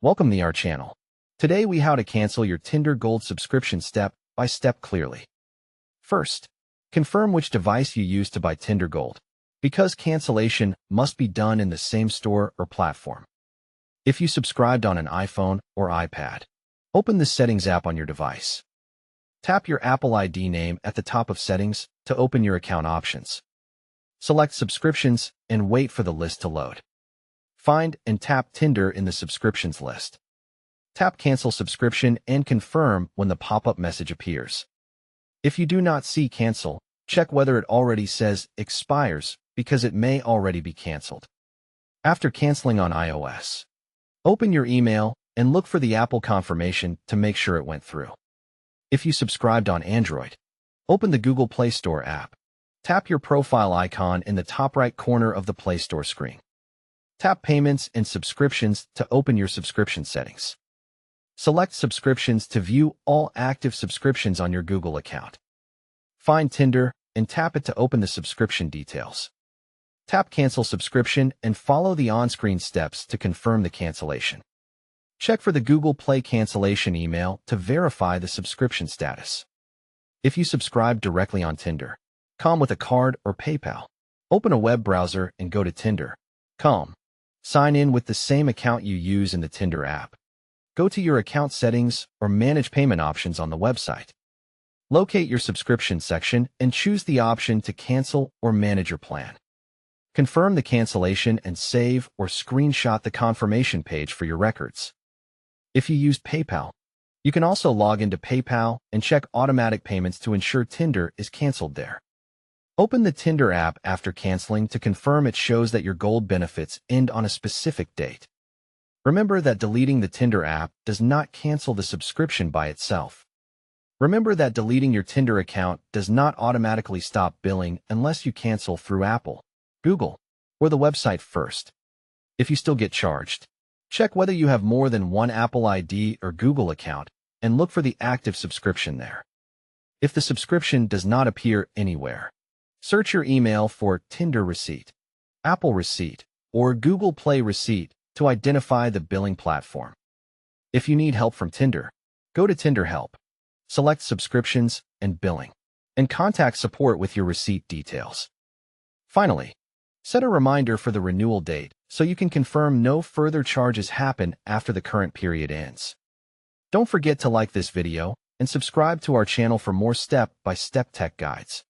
Welcome to our channel. Today we how to cancel your Tinder Gold subscription step by step clearly. First, confirm which device you use to buy Tinder Gold, because cancellation must be done in the same store or platform. If you subscribed on an iPhone or iPad, open the Settings app on your device. Tap your Apple ID name at the top of Settings to open your account options. Select Subscriptions and wait for the list to load. Find and tap Tinder in the subscriptions list. Tap Cancel Subscription and confirm when the pop-up message appears. If you do not see Cancel, check whether it already says Expires because it may already be canceled. After canceling on iOS, open your email and look for the Apple confirmation to make sure it went through. If you subscribed on Android, open the Google Play Store app. Tap your profile icon in the top right corner of the Play Store screen. Tap Payments and Subscriptions to open your subscription settings. Select Subscriptions to view all active subscriptions on your Google account. Find Tinder and tap it to open the subscription details. Tap Cancel Subscription and follow the on-screen steps to confirm the cancellation. Check for the Google Play cancellation email to verify the subscription status. If you subscribe directly on Tinder, come with a card or PayPal. Open a web browser and go to Tinder.com. Sign in with the same account you use in the Tinder app. Go to your account settings or manage payment options on the website. Locate your subscription section and choose the option to cancel or manage your plan. Confirm the cancellation and save or screenshot the confirmation page for your records. If you used PayPal, you can also log into PayPal and check automatic payments to ensure Tinder is canceled there. Open the Tinder app after canceling to confirm it shows that your gold benefits end on a specific date. Remember that deleting the Tinder app does not cancel the subscription by itself. Remember that deleting your Tinder account does not automatically stop billing unless you cancel through Apple, Google, or the website first. If you still get charged, check whether you have more than one Apple ID or Google account and look for the active subscription there. If the subscription does not appear anywhere, search your email for Tinder receipt, Apple receipt, or Google Play receipt to identify the billing platform. If you need help from Tinder, go to Tinder Help, select Subscriptions and Billing, and contact support with your receipt details. Finally, set a reminder for the renewal date so you can confirm no further charges happen after the current period ends. Don't forget to like this video and subscribe to our channel for more step-by-step tech guides.